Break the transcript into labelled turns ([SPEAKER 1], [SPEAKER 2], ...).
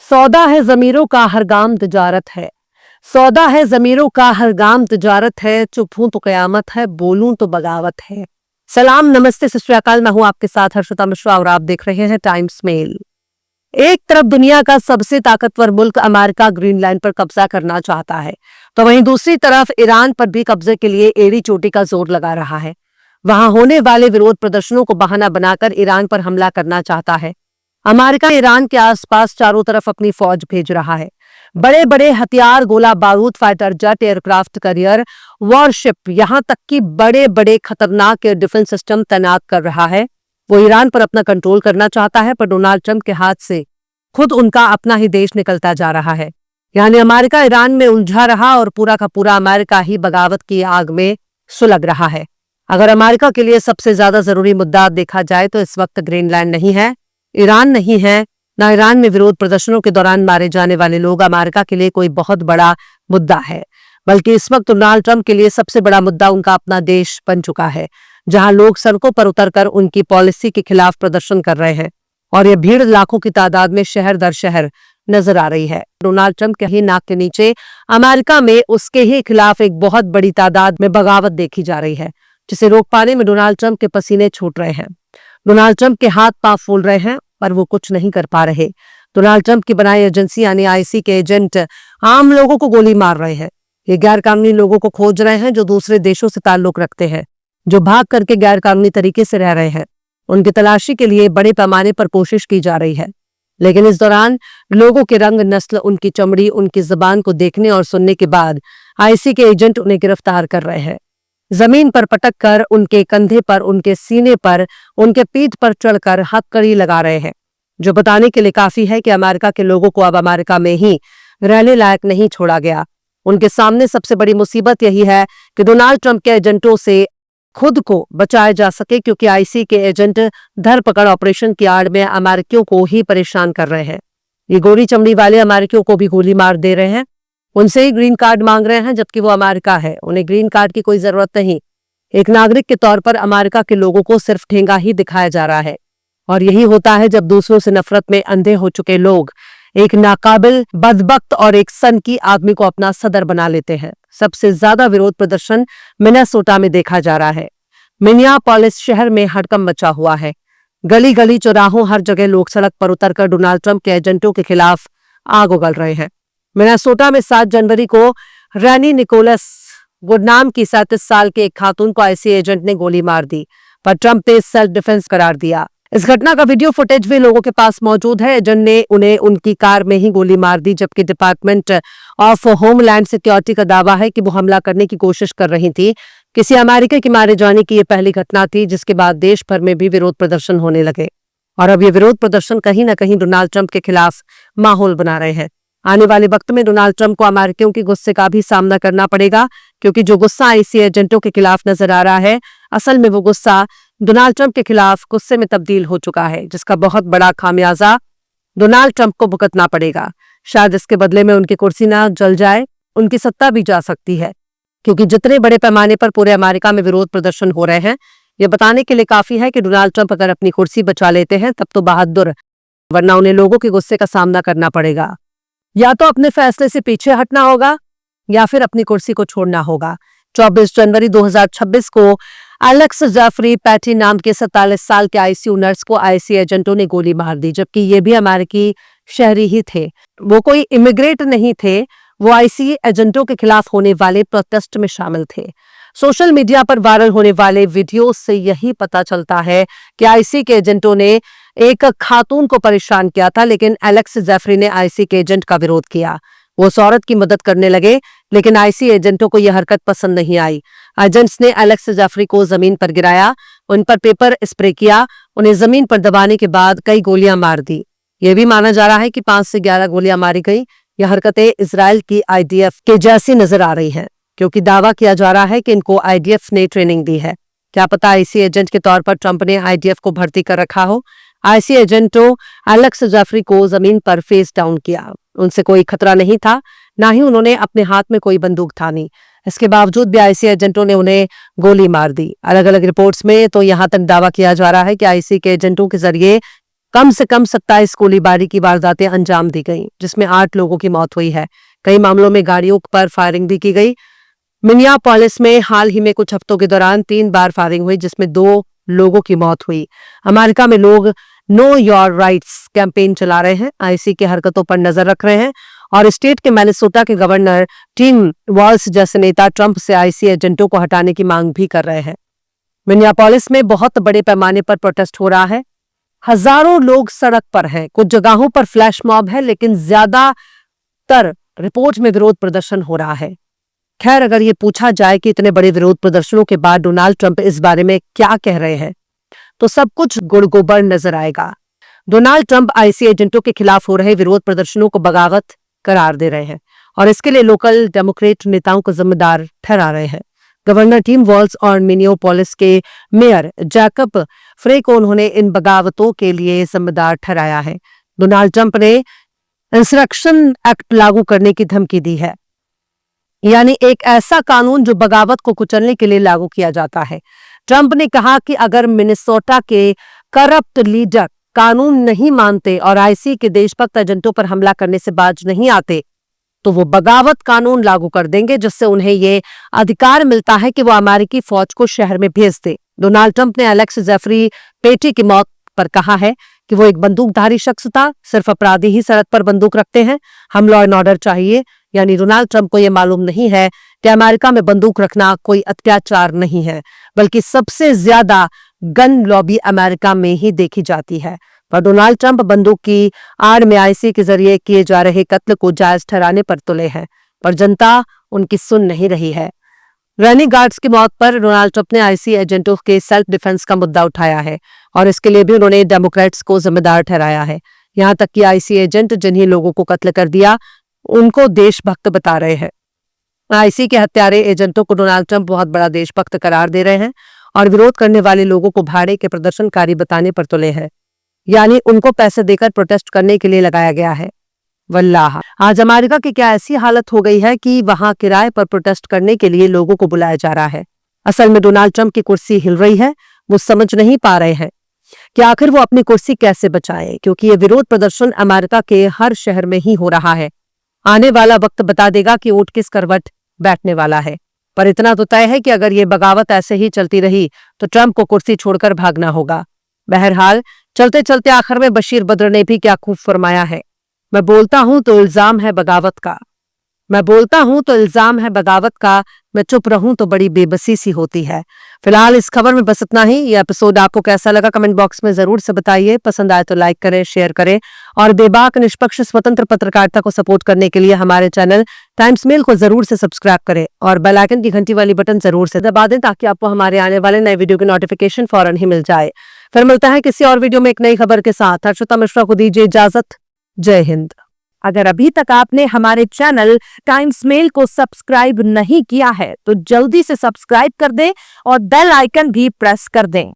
[SPEAKER 1] सौदा है ज़मीरों का हर गाम तिजारत है। सौदा है ज़मीरों का हर गाम तिजारत है। चुप हूं तो कयामत है, बोलूं तो बगावत है। सलाम, नमस्ते, सत श्री अकाल। मैं हूं आपके साथ हर्षिता मिश्रा और आप देख रहे हैं टाइम्स मेल। एक तरफ दुनिया का सबसे ताकतवर मुल्क अमेरिका ग्रीनलैंड पर कब्जा करना चाहता है, तो वहीं दूसरी तरफ ईरान पर भी कब्जे के लिए एड़ी चोटी का जोर लगा रहा है। वहां होने वाले विरोध प्रदर्शनों को बहाना बनाकर ईरान पर हमला करना चाहता है। अमेरिका ईरान के आसपास चारों तरफ अपनी फौज भेज रहा है। बड़े बड़े हथियार, गोला बारूद, fighter jet, aircraft carrier, worship, यहां तक कि बड़े बड़े खतरनाक एयर डिफेंस सिस्टम तैनात कर रहा है। वो ईरान पर अपना कंट्रोल करना चाहता है, पर डोनाल्ड ट्रंप के हाथ से खुद उनका अपना ही देश निकलता जा रहा है। यानी अमेरिका ईरान में उलझा रहा और पूरा का पूरा अमेरिका ही बगावत की आग में सुलग रहा है। अगर अमेरिका के लिए सबसे ज्यादा जरूरी मुद्दा देखा जाए तो इस वक्त ग्रीनलैंड नहीं है, ईरान नहीं है, ना ईरान में विरोध प्रदर्शनों के दौरान मारे जाने वाले लोग अमेरिका के लिए कोई बहुत बड़ा मुद्दा है, बल्कि इस वक्त डोनाल्ड ट्रंप के लिए सबसे बड़ा मुद्दा उनका अपना देश बन चुका है, जहां लोग सड़कों पर उतरकर उनकी पॉलिसी के खिलाफ प्रदर्शन कर रहे हैं। और यह भीड़ लाखों की तादाद में शहर दर शहर नजर आ रही है। डोनाल्ड ट्रंप के ही नाक के नीचे अमेरिका में उसके ही खिलाफ एक बहुत बड़ी तादाद में बगावत देखी जा रही है, जिसे रोक पाने में डोनाल्ड ट्रंप के पसीने छूट रहे हैं। डोनाल्ड ट्रंप के हाथ पांव फूल रहे हैं, पर वो कुछ नहीं कर पा रहे। डोनाल्ड ट्रंप की बनाई एजेंसी यानी आईसी के एजेंट आम लोगों को गोली मार रहे हैं। ये गैर कानूनी लोगों को खोज रहे हैं जो दूसरे देशों से ताल्लुक रखते हैं, जो भाग करके गैर कानूनी तरीके से रह रहे हैं। उनकी तलाशी के लिए बड़े पैमाने पर कोशिश की जा रही है, लेकिन इस दौरान लोगों के रंग, नस्ल, उनकी चमड़ी, उनकी जुबान को देखने और सुनने के बाद आईसी के एजेंट उन्हें गिरफ्तार कर रहे हैं। जमीन पर पटक कर, उनके कंधे पर, उनके सीने पर, उनके पीठ पर चढ़कर हथकड़ी लगा रहे हैं, जो बताने के लिए काफी है कि अमेरिका के लोगों को अब अमेरिका में ही रहने लायक नहीं छोड़ा गया। उनके सामने सबसे बड़ी मुसीबत यही है कि डोनाल्ड ट्रंप के एजेंटों से खुद को बचाया जा सके, क्योंकि आईसी के एजेंट धरपकड़ ऑपरेशन की आड़ में अमेरिकियों को ही परेशान कर रहे हैं। ये गोरी चमड़ी वाले अमेरिकियों को भी गोली मार दे रहे हैं, उनसे ही ग्रीन कार्ड मांग रहे हैं, जबकि वो अमेरिका है, उन्हें ग्रीन कार्ड की कोई जरूरत नहीं। एक नागरिक के तौर पर अमेरिका के लोगों को सिर्फ ठेंगा ही दिखाया जा रहा है। और यही होता है जब दूसरों से नफरत में अंधे हो चुके लोग एक नाकाबिल, बदबख्त और एक सनकी आदमी को अपना सदर बना लेते हैं। सबसे ज्यादा विरोध प्रदर्शन मिनेसोटा में देखा जा रहा है। मिनियापोलिस शहर में हड़कंप मचा हुआ है। गली गली, चौराहों, हर जगह लोग सड़क पर उतरकर डोनाल्ड ट्रंप के एजेंटों के खिलाफ आग उगल रहे हैं। मिनेसोटा में 7 जनवरी को रैनी निकोलस गुडनाम की 37 साल के एक खातून को आईसी एजेंट ने गोली मार दी, पर ट्रंप ने सेल्फ डिफेंस करार दिया। इस घटना का वीडियो फुटेज भी लोगों के पास मौजूद है। एजेंट ने उन्हें उनकी कार में ही गोली मार दी, जबकि डिपार्टमेंट ऑफ होमलैंड सिक्योरिटी का दावा है कि वो हमला करने की कोशिश कर रही थी। किसी अमेरिकी के मारे जाने की ये पहली घटना थी, जिसके बाद देश भर में भी विरोध प्रदर्शन होने लगे। और अब ये विरोध प्रदर्शन कहीं ना कहीं डोनाल्ड ट्रंप के खिलाफ माहौल बना रहे हैं। आने वाले वक्त में डोनाल्ड ट्रंप को अमेरिकियों के गुस्से का भी सामना करना पड़ेगा, क्योंकि जो गुस्सा आईसी एजेंटों के खिलाफ नजर आ रहा है, असल में वो गुस्सा डोनाल्ड ट्रंप के खिलाफ गुस्से में तब्दील हो चुका है, जिसका बहुत बड़ा खामियाजा डोनाल्ड ट्रंप को भुगतना पड़ेगा। शायद इसके बदले में उनकी कुर्सी ना जल जाए, उनकी सत्ता भी जा सकती है, क्योंकि जितने बड़े पैमाने पर पूरे अमेरिका में विरोध प्रदर्शन हो रहे हैं, ये बताने के लिए काफी है कि डोनाल्ड ट्रंप अगर अपनी कुर्सी बचा लेते हैं तब तो बहादुर, वरना उन्हें लोगों के गुस्से का सामना करना पड़ेगा। या तो अपने फैसले से पीछे हटना होगा या फिर अपनी कुर्सी को छोड़ना होगा। 24 जनवरी 2026 को एलेक्स जेफरी पैटी नाम के 47 साल के आईसीयू नर्स को आईसी एजेंटों ने गोली मार दी, जबकि ये भी अमेरिकी शहरी ही थे। वो कोई इमिग्रेट नहीं थे, वो आईसी एजेंटों के खिलाफ होने वाले प्रोटेस्ट में शामिल थे। सोशल मीडिया पर वायरल होने वाले वीडियो से यही पता चलता है कि आईसी के एजेंटों ने एक खातून को परेशान किया था, लेकिन एलेक्स जेफरी ने आईसी के एजेंट का विरोध किया। वो उस औरत की मदद करने लगे, लेकिन आईसी एजेंटों को यह हरकत पसंद नहीं आई। एजेंट्स ने एलेक्स जेफरी को जमीन पर गिराया, उन पर पेपर स्प्रे किया, उन्हें जमीन पर दबाने के बाद कई गोलियां मार दी। यह भी माना जा रहा है कि 5 से 11 गोलियां मारी गई। यह हरकतें इजराइल की आईडीएफ के जैसी नजर आ रही हैं, क्योंकि दावा किया जा रहा है कि इनको आईडीएफ ने ट्रेनिंग दी है। क्या पता आईसी एजेंट के तौर पर ट्रंप ने आईडीएफ को भर्ती कर रखा हो। आईसी एजेंटों एलेक्स जेफरी को जमीन पर फेस डाउन किया। उनसे कोई खतरा नहीं था, ना ही उन्होंने अपने हाथ में कोई बंदूक थानी। इसके बावजूद भी आईसी एजेंटों ने उन्हें गोली मार दी। अलग अलग रिपोर्ट्स में तो यहां तक दावा किया जा रहा है कि आईसी के एजेंटों के जरिए कम से कम 27 गोलीबारी की वारदातें अंजाम दी गई, जिसमें 8 लोगों की मौत हुई है। कई मामलों में गाड़ियों पर फायरिंग भी की गई। मिनियापोलिस में हाल ही में कुछ हफ्तों के दौरान 3 बार फायरिंग हुई, जिसमें 2 लोगों की मौत हुई। अमेरिका में लोग नो योर राइट्स कैंपेन चला रहे हैं, आईसी की हरकतों पर नजर रख रहे हैं और स्टेट के मिनेसोटा के गवर्नर टिम वॉल्स जैसे नेता ट्रंप से आईसी एजेंटों को हटाने की मांग भी कर रहे हैं। मिनियापोलिस में बहुत बड़े पैमाने पर प्रोटेस्ट हो रहा है। हजारों लोग सड़क पर हैं। कुछ जगहों पर फ्लैश मॉब है, लेकिन ज्यादातर रिपोर्ट में विरोध प्रदर्शन हो रहा है। खैर, अगर ये पूछा जाए कि इतने बड़े विरोध प्रदर्शनों के बाद डोनाल्ड ट्रंप इस बारे में क्या कह रहे हैं, तो सब कुछ गुड़ गोबर नजर आएगा। डोनाल्ड ट्रंप आईसी एजेंटों के खिलाफ हो रहे विरोध प्रदर्शनों को बगावत करार दे रहे हैं और इसके लिए लोकल डेमोक्रेट नेताओं को जिम्मेदार ठहरा रहे हैं। गवर्नर टिम वॉल्स और मिनियापोलिस के मेयर जैकब फ्रे को उन्होंने इन बगावतों के लिए जिम्मेदार ठहराया है। डोनाल्ड ट्रंप ने इंसरेक्शन एक्ट लागू करने की धमकी दी है, यानी एक ऐसा कानून जो बगावत को कुचलने के लिए लागू किया जाता है। ट्रंप ने कहा कि अगर मिनेसोटा के करप्ट लीडर कानून नहीं मानते और आईसी के देशभक्त एजेंटों पर हमला करने से बाज नहीं आते, तो वो बगावत कानून लागू कर देंगे, जिससे उन्हें ये अधिकार मिलता है कि वो अमेरिकी फौज को शहर में भेज दे। डोनाल्ड ट्रंप ने एलेक्स जेफरी पेटी की मौत पर कहा है कि वो एक बंदूकधारी शख्स था, सिर्फ अपराधी ही सड़क पर बंदूक रखते हैं, हम लॉ एंड ऑर्डर चाहिए। यानी डोनाल्ड ट्रंप को यह मालूम नहीं है कि अमेरिका में बंदूक रखना कोई अत्याचार नहीं है, बल्कि सबसे ज्यादा गन लॉबी अमेरिका में ही देखी जाती है। पर डोनाल्ड ट्रंप बंदूक की आड़ में आईसी के जरिए किए जा रहे कत्ल को जायज ठहराने पर तुले हैं, पर जनता उनकी सुन नहीं रही है। रैनी गार्ड्स की मौत पर डोनाल्ड ट्रंप ने आईसी एजेंटों के सेल्फ डिफेंस का मुद्दा उठाया है और इसके लिए भी उन्होंने डेमोक्रेट्स को जिम्मेदार ठहराया है। यहां तक कि आईसी एजेंट जिन्हीं लोगों को कत्ल कर दिया उनको देशभक्त बता रहे हैं। आईसी के हत्यारे एजेंटों को डोनाल्ड ट्रंप बहुत बड़ा देशभक्त करार दे रहे हैं और विरोध करने वाले लोगों को भाड़े के प्रदर्शनकारी बताने पर तुले हैं, यानी उनको पैसे देकर प्रोटेस्ट करने के लिए लगाया गया है। वल्लाह, आज अमेरिका की क्या ऐसी हालत हो गई है कि वहां किराए पर प्रोटेस्ट करने के लिए लोगों को बुलाया जा रहा है। असल में डोनाल्ड ट्रंप की कुर्सी हिल रही है, वो समझ नहीं पा रहे हैं कि आखिर वो अपनी कुर्सी कैसे बचाएं, क्योंकि ये विरोध प्रदर्शन अमेरिका के हर शहर में ही हो रहा है। आने वाला वक्त बता देगा कि ऊंट किस करवट बैठने वाला है, पर इतना तो तय है कि अगर ये बगावत ऐसे ही चलती रही तो ट्रंप को कुर्सी छोड़कर भागना होगा। बहरहाल, चलते चलते आखिर में बशीर बद्र ने भी क्या खूब फरमाया है, मैं बोलता हूं तो इल्जाम है बगावत का, मैं बोलता हूं तो इल्जाम है बगावत का, मैं चुप रहूं तो बड़ी बेबसी सी होती है। फिलहाल इस खबर में बस इतना ही। ये एपिसोड आपको कैसा लगा कमेंट बॉक्स में जरूर से बताइए। पसंद आए तो लाइक करें, शेयर करें और बेबाक निष्पक्ष स्वतंत्र पत्रकारिता को सपोर्ट करने के लिए हमारे चैनल टाइम्स मेल को जरूर से सब्सक्राइब करें और बेल आइकन की घंटी वाली बटन जरूर से दबा दें, ताकि आपको हमारे आने वाले नए वीडियो की नोटिफिकेशन फौरन ही मिल जाए। फिर मिलता है किसी और वीडियो में एक नई खबर के साथ। हर्षिता मिश्रा को दीजिए इजाजत। जय हिंद।
[SPEAKER 2] अगर अभी तक आपने हमारे चैनल टाइम्स मेल को सब्सक्राइब नहीं किया है तो जल्दी से सब्सक्राइब कर दें और बेल आइकन भी प्रेस कर दें।